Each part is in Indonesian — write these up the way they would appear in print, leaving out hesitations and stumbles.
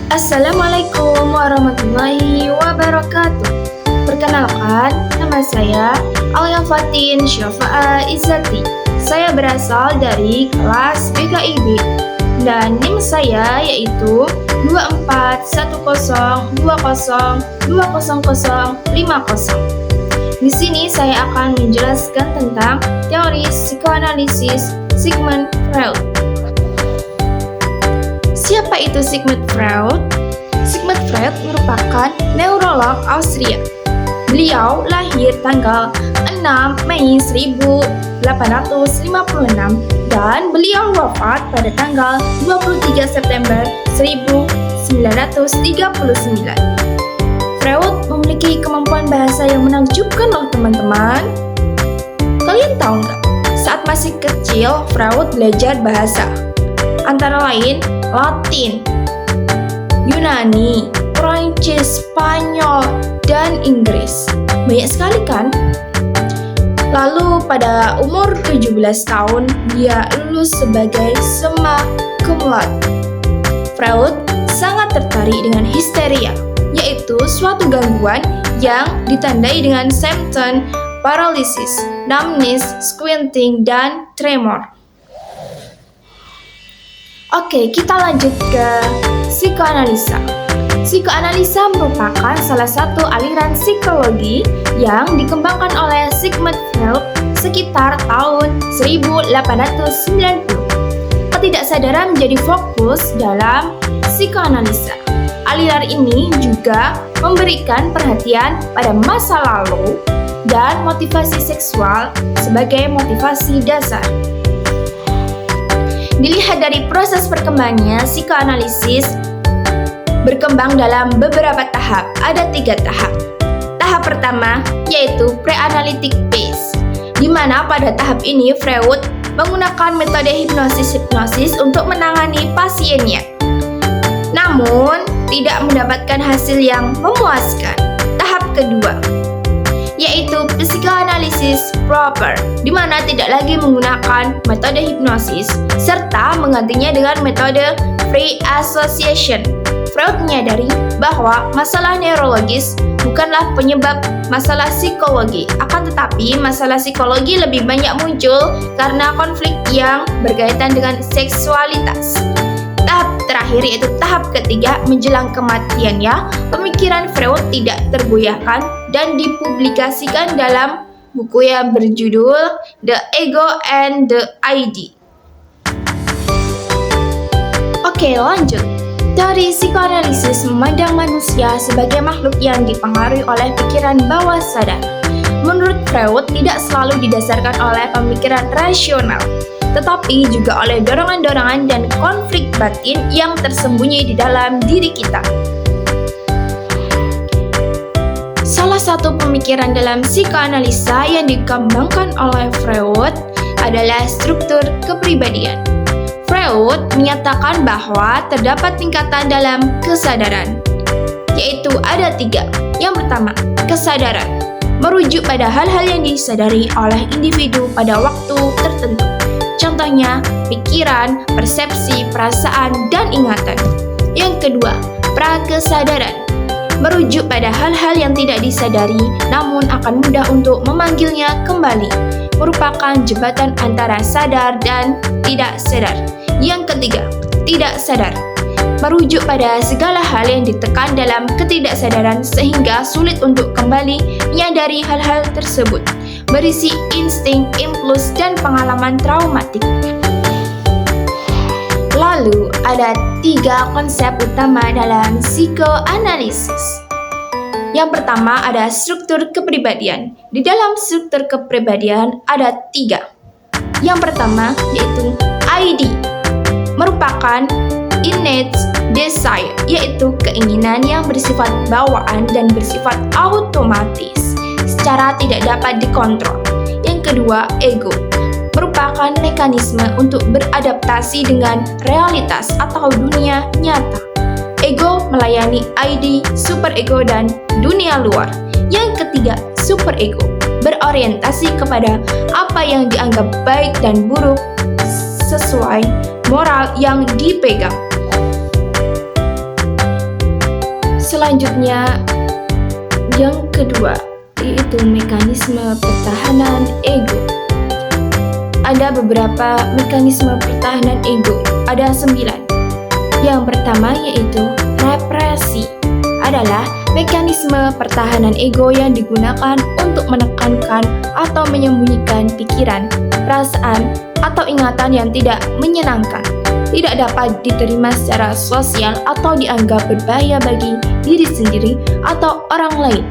Assalamualaikum warahmatullahi wabarakatuh. Perkenalkan, nama saya Alia Fatin Syafa'a Izzati. Saya berasal dari kelas BKIB dan NIM saya yaitu 2410202050. Di sini saya akan menjelaskan tentang teori psikoanalisis Sigmund Freud. Siapa itu Sigmund Freud? Sigmund Freud merupakan neurolog Austria. Beliau lahir tanggal 6 Mei 1856 dan beliau wafat pada tanggal 23 September 1939. Freud memiliki kemampuan bahasa yang menakjubkan loh teman-teman. Kalian tahu nggak? Saat masih kecil, Freud belajar bahasa. Antara lain Latin, Yunani, Prancis, Spanyol, dan Inggris. Banyak sekali kan? Lalu pada umur 17 tahun, dia lulus sebagai summa cum laude. Freud sangat tertarik dengan histeria, yaitu suatu gangguan yang ditandai dengan symptom paralysis, numbness, squinting, dan tremor. Oke, kita lanjut ke psikoanalisa. Psikoanalisa merupakan salah satu aliran psikologi yang dikembangkan oleh Sigmund Freud sekitar tahun 1890. Ketidaksadaran menjadi fokus dalam psikoanalisa. Aliran ini juga memberikan perhatian pada masa lalu dan motivasi seksual sebagai motivasi dasar. Dilihat dari proses perkembangannya, psikoanalisis berkembang dalam beberapa tahap. Ada 3 tahap. Tahap pertama yaitu pre-analytic phase, di mana pada tahap ini Freud menggunakan metode hipnosis untuk menangani pasiennya. Namun, tidak mendapatkan hasil yang memuaskan. Tahap kedua yaitu psikoanalisis proper, di mana tidak lagi menggunakan metode hipnosis serta menggantinya dengan metode free association. Freud menyadari bahwa masalah neurologis bukanlah penyebab masalah psikologi, akan tetapi masalah psikologi lebih banyak muncul karena konflik yang berkaitan dengan seksualitas. Tahap terakhir yaitu tahap ketiga menjelang kematiannya, pemikiran Freud tidak tergoyahkan dan dipublikasikan dalam buku yang berjudul The Ego and the ID. Oke, lanjut. Teori psikoanalisis memandang manusia sebagai makhluk yang dipengaruhi oleh pikiran bawah sadar. Menurut Freud, tidak selalu didasarkan oleh pemikiran rasional, tetapi juga oleh dorongan-dorongan dan konflik batin yang tersembunyi di dalam diri kita. Salah satu pemikiran dalam psikoanalisa yang dikembangkan oleh Freud adalah struktur kepribadian. Freud menyatakan bahwa terdapat tingkatan dalam kesadaran, yaitu ada 3. Yang pertama, kesadaran, merujuk pada hal-hal yang disadari oleh individu pada waktu tertentu. Contohnya, pikiran, persepsi, perasaan, dan ingatan. Yang kedua, prakesadaran, merujuk pada hal-hal yang tidak disadari namun akan mudah untuk memanggilnya kembali, merupakan jembatan antara sadar dan tidak sadar. Yang ketiga, tidak sadar, merujuk pada segala hal yang ditekan dalam ketidaksadaran sehingga sulit untuk kembali menyadari hal-hal tersebut, berisi insting, impuls, dan pengalaman traumatik. Lalu, ada 3 konsep utama dalam psikoanalisis. Yang pertama ada struktur kepribadian. Di dalam struktur kepribadian ada 3. Yang pertama yaitu ID, merupakan innate desire, yaitu keinginan yang bersifat bawaan dan bersifat otomatis, secara tidak dapat dikontrol. Yang kedua, ego, merupakan mekanisme untuk beradaptasi dengan realitas atau dunia nyata. Ego melayani ID, superego, dan dunia luar. Yang ketiga, superego, berorientasi kepada apa yang dianggap baik dan buruk sesuai moral yang dipegang. Selanjutnya, yang kedua, yaitu mekanisme pertahanan ego. Ada beberapa mekanisme pertahanan ego, ada 9. Yang pertama yaitu represi. Adalah mekanisme pertahanan ego yang digunakan untuk menekankan atau menyembunyikan pikiran, perasaan, atau ingatan yang tidak menyenangkan, tidak dapat diterima secara sosial atau dianggap berbahaya bagi diri sendiri atau orang lain.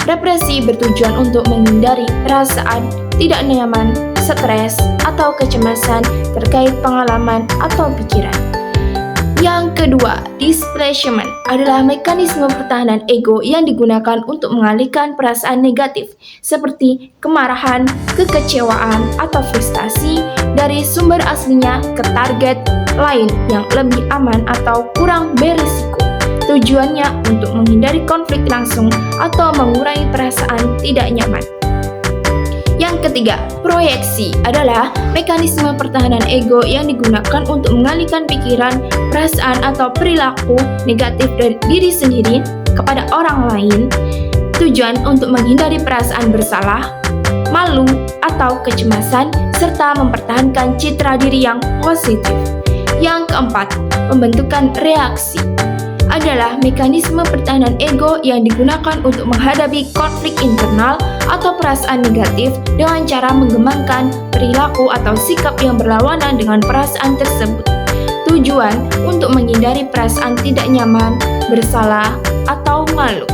Represi bertujuan untuk menghindari perasaan tidak nyaman, stres, atau kecemasan terkait pengalaman atau pikiran. Yang kedua, displacement adalah mekanisme pertahanan ego yang digunakan untuk mengalihkan perasaan negatif seperti kemarahan, kekecewaan, atau frustasi dari sumber aslinya ke target lain yang lebih aman atau kurang berisiko. Tujuannya untuk menghindari konflik langsung atau mengurangi perasaan tidak nyaman. Yang ketiga, proyeksi adalah mekanisme pertahanan ego yang digunakan untuk mengalihkan pikiran, perasaan, atau perilaku negatif dari diri sendiri kepada orang lain. Tujuan untuk menghindari perasaan bersalah, malu, atau kecemasan, serta mempertahankan citra diri yang positif. Yang keempat, pembentukan reaksi adalah mekanisme pertahanan ego yang digunakan untuk menghadapi konflik internal atau perasaan negatif dengan cara mengembangkan perilaku atau sikap yang berlawanan dengan perasaan tersebut. Tujuan untuk menghindari perasaan tidak nyaman, bersalah, atau malu.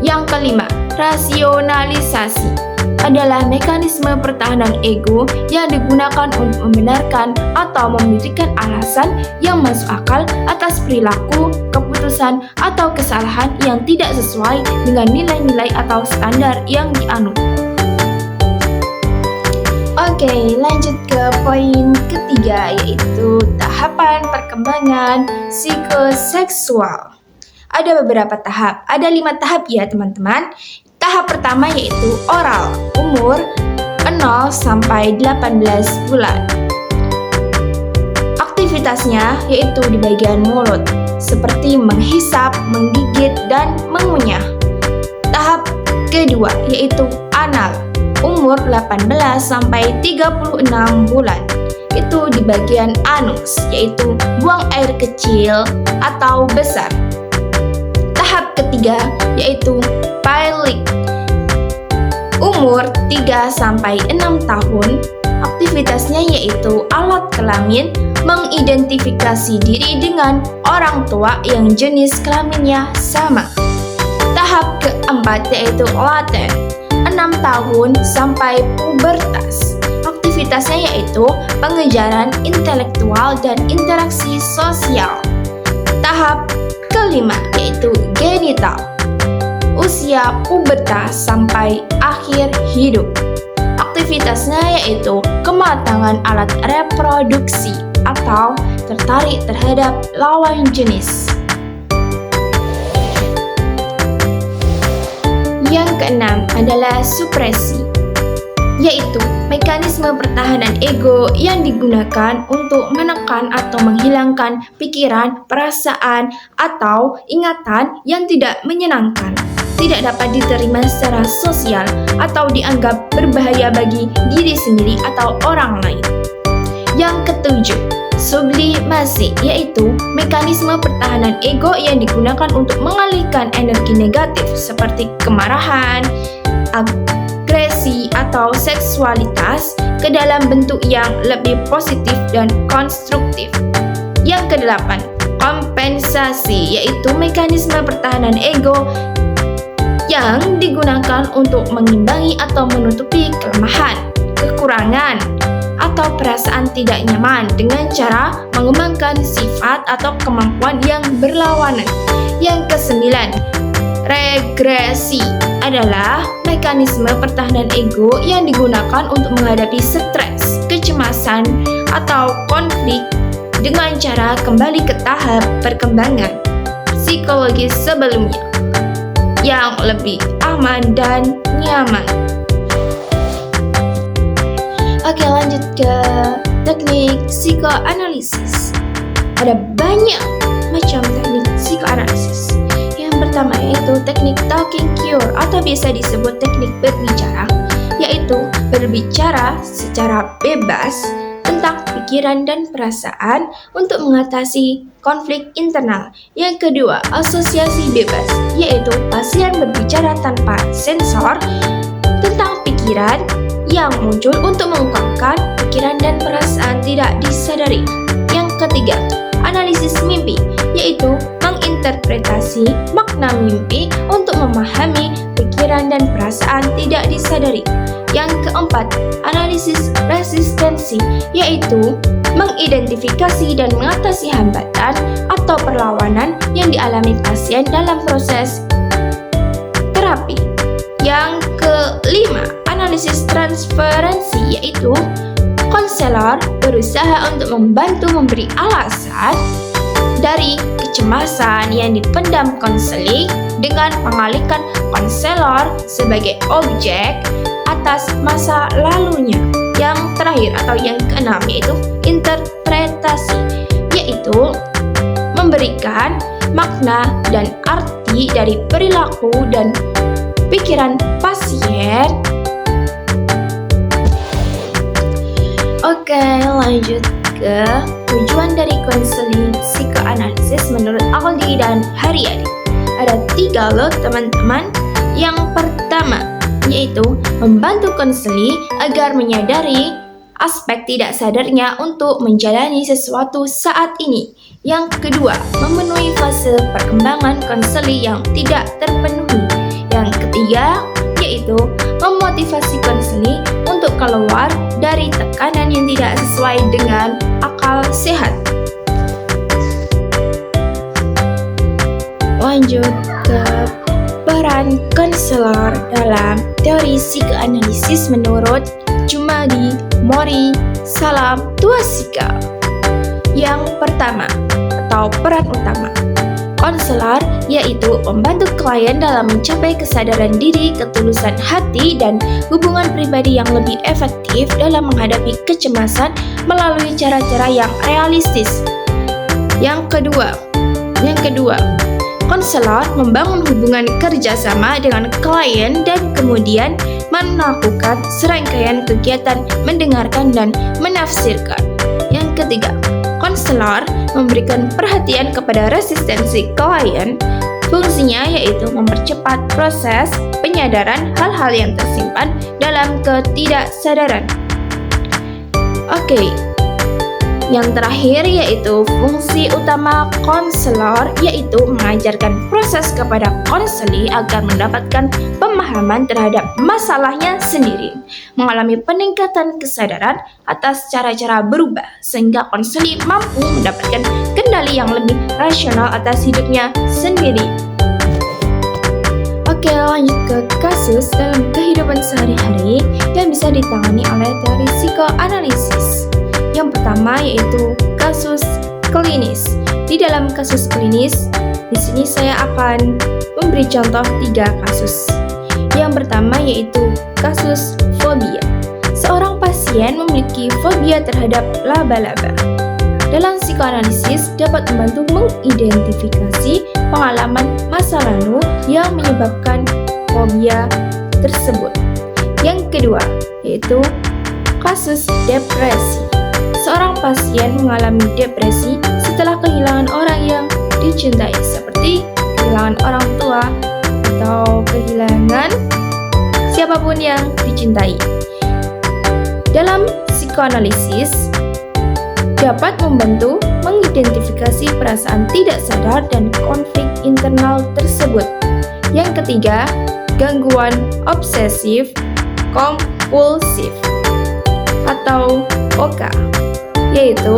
Yang kelima, rasionalisasi adalah mekanisme pertahanan ego yang digunakan untuk membenarkan atau memberikan alasan yang masuk akal atas perilaku, keputusan, atau kesalahan yang tidak sesuai dengan nilai-nilai atau standar yang dianut. Oke, lanjut ke poin ketiga, yaitu tahapan perkembangan psikoseksual. Ada beberapa tahap, ada 5 tahap ya teman-teman. Tahap pertama yaitu oral, umur 0 sampai 18 bulan. Aktivitasnya yaitu di bagian mulut, seperti menghisap, menggigit, dan mengunyah. Tahap kedua yaitu anal, umur 18 sampai 36 bulan. Itu di bagian anus, yaitu buang air kecil atau besar. Tahap ketiga yaitu pilot, umur 3 sampai 6 tahun. Aktivitasnya yaitu alat kelamin, mengidentifikasi diri dengan orang tua yang jenis kelaminnya sama. Tahap keempat yaitu laten, 6 tahun sampai pubertas. Aktivitasnya yaitu pengejaran intelektual dan interaksi sosial. Tahap kelima yaitu genital, usia pubertas sampai akhir hidup. Aktivitasnya yaitu kematangan alat reproduksi atau tertarik terhadap lawan jenis. Yang keenam adalah supresi, yaitu mekanisme pertahanan ego yang digunakan untuk menekan atau menghilangkan pikiran, perasaan, atau ingatan yang tidak menyenangkan, tidak dapat diterima secara sosial, atau dianggap berbahaya bagi diri sendiri atau orang lain. Yang ketujuh, sublimasi, yaitu mekanisme pertahanan ego yang digunakan untuk mengalihkan energi negatif seperti kemarahan, agresi, atau seksualitas ke dalam bentuk yang lebih positif dan konstruktif. Yang kedelapan, kompensasi, yaitu mekanisme pertahanan ego yang digunakan untuk mengimbangi atau menutupi kelemahan, kekurangan, atau perasaan tidak nyaman dengan cara mengembangkan sifat atau kemampuan yang berlawanan. Yang kesembilan, regresi adalah mekanisme pertahanan ego yang digunakan untuk menghadapi stres, kecemasan, atau konflik dengan cara kembali ke tahap perkembangan psikologis sebelumnya yang lebih aman dan nyaman. Oke, lanjut ke teknik psikoanalisis. Ada banyak macam teknik psikoanalisis. talking cure atau biasa disebut teknik berbicara, yaitu berbicara secara bebas tentang pikiran dan perasaan untuk mengatasi konflik internal. Yang kedua, asosiasi bebas, yaitu pasien berbicara tanpa sensor tentang pikiran yang muncul untuk mengungkapkan pikiran dan perasaan tidak disadari. Yang ketiga, analisis mimpi, yaitu menginterpretasi makna mimpi untuk memahami pikiran dan perasaan tidak disadari. Yang keempat, analisis resistensi, yaitu mengidentifikasi dan mengatasi hambatan atau perlawanan yang dialami pasien dalam proses terapi. Yang kelima, analisis transferensi, yaitu konselor berusaha untuk membantu memberi alasan dari kecemasan yang dipendam konseling dengan mengalihkan konselor sebagai objek atas masa lalunya. Yang terakhir atau yang keenam yaitu interpretasi, yaitu memberikan makna dan arti dari perilaku dan pikiran pasien. Oke, lanjut ke tujuan dari konseling psikoanalisis menurut Aldi dan Haryadi. Ada 3 loh teman-teman. Yang pertama yaitu membantu konseli agar menyadari aspek tidak sadarnya untuk menjalani sesuatu saat ini. Yang kedua, memenuhi fase perkembangan konseli yang tidak terpenuhi. Yang ketiga, yaitu memotivasi konseli untuk keluar dari tekanan yang tidak sesuai dengan akal sehat. Lanjut ke peran konselor dalam teori psikoanalisis menurut Jumadi, Mori, Salam, Tuasika. Yang pertama atau peran utama konselor yaitu membantu klien dalam mencapai kesadaran diri, ketulusan hati, dan hubungan pribadi yang lebih efektif dalam menghadapi kecemasan melalui cara-cara yang realistis. Yang kedua, konselor membangun hubungan kerjasama dengan klien dan kemudian melakukan serangkaian kegiatan mendengarkan dan menafsirkan. Yang ketiga, konselor memberikan perhatian kepada resistensi klien. Fungsinya yaitu mempercepat proses penyadaran hal-hal yang tersimpan dalam ketidaksadaran. Oke. Yang terakhir yaitu fungsi utama konselor yaitu mengajarkan proses kepada konseli agar mendapatkan pemahaman terhadap masalahnya sendiri, mengalami peningkatan kesadaran atas cara-cara berubah sehingga konseli mampu mendapatkan kendali yang lebih rasional atas hidupnya sendiri. Oke, lanjut ke kasus dalam kehidupan sehari-hari yang bisa ditangani oleh teori psikoanalisis. Yang pertama yaitu kasus klinis. Di dalam kasus klinis, di sini saya akan memberi contoh 3 kasus. Yang pertama yaitu kasus fobia. Seorang pasien memiliki fobia terhadap laba-laba. Dalam psikoanalisis dapat membantu mengidentifikasi pengalaman masa lalu yang menyebabkan fobia tersebut. Yang kedua yaitu kasus depresi. Seorang pasien mengalami depresi setelah kehilangan orang yang dicintai, seperti kehilangan orang tua atau kehilangan siapapun yang dicintai. Dalam psikoanalisis dapat membantu mengidentifikasi perasaan tidak sadar dan konflik internal tersebut. Yang ketiga, gangguan obsesif kompulsif atau OKA, yaitu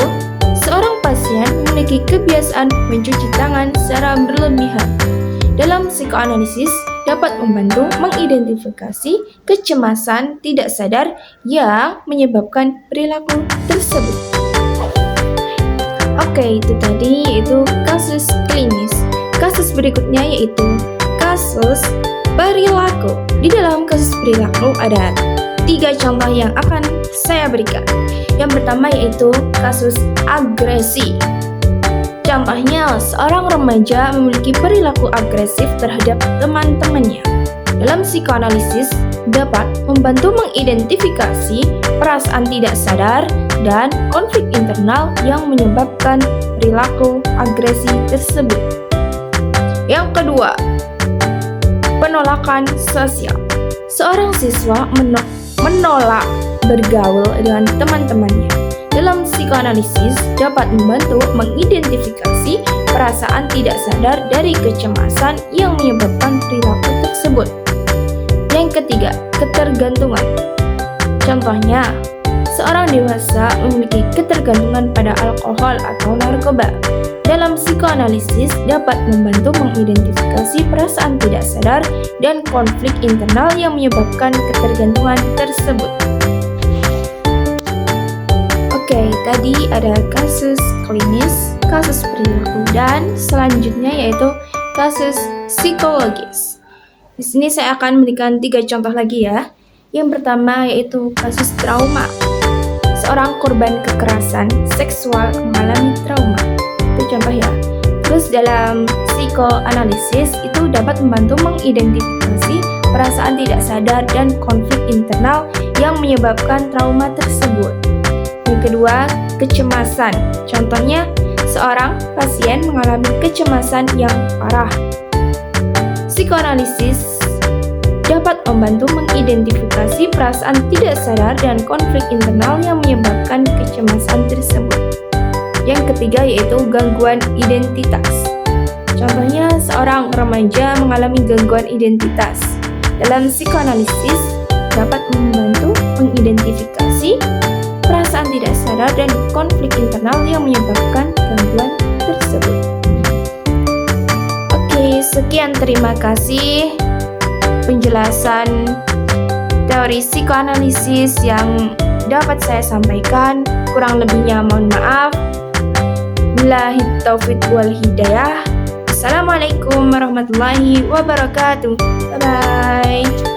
seorang pasien memiliki kebiasaan mencuci tangan secara berlebihan. Dalam psikoanalisis dapat membantu mengidentifikasi kecemasan tidak sadar yang menyebabkan perilaku tersebut. Oke, itu tadi yaitu kasus klinis. Kasus berikutnya yaitu kasus perilaku. Di dalam kasus perilaku ada 3 contoh yang akan saya berikan. Yang pertama yaitu kasus agresi. Contohnya, seorang remaja memiliki perilaku agresif terhadap teman-temannya. Dalam psikoanalisis, dapat membantu mengidentifikasi perasaan tidak sadar dan konflik internal yang menyebabkan perilaku agresi tersebut. Yang kedua, penolakan sosial. Seorang siswa menolak bergaul dengan teman-temannya. Dalam psikoanalisis dapat membantu mengidentifikasi perasaan tidak sadar dari kecemasan yang menyebabkan perilaku tersebut. Yang ketiga, ketergantungan. Contohnya, seorang dewasa memiliki ketergantungan pada alkohol atau narkoba. Dalam psikoanalisis dapat membantu mengidentifikasi perasaan tidak sadar dan konflik internal yang menyebabkan ketergantungan tersebut. Oke, tadi ada kasus klinis, kasus perilaku, dan selanjutnya yaitu kasus psikologis. Di sini saya akan memberikan 3 contoh lagi ya. Yang pertama yaitu kasus trauma. Seorang korban kekerasan seksual mengalami trauma. Itu contoh ya. Terus dalam psikoanalisis itu dapat membantu mengidentifikasi perasaan tidak sadar dan konflik internal yang menyebabkan trauma tersebut. Yang kedua, kecemasan. Contohnya, seorang pasien mengalami kecemasan yang parah. Psikoanalisis dapat membantu mengidentifikasi perasaan tidak sadar dan konflik internal yang menyebabkan kecemasan tersebut. Yang ketiga yaitu gangguan identitas. Contohnya, seorang remaja mengalami gangguan identitas. Dalam psikoanalisis dapat membantu mengidentifikasi perasaan tidak sadar dan konflik internal yang menyebabkan gangguan tersebut. Oke, sekian, terima kasih penjelasan teori psikoanalisis yang dapat saya sampaikan. Kurang lebihnya mohon maaf. Billahi taufiq wal hidayah. Assalamualaikum warahmatullahi wabarakatuh. Bye bye.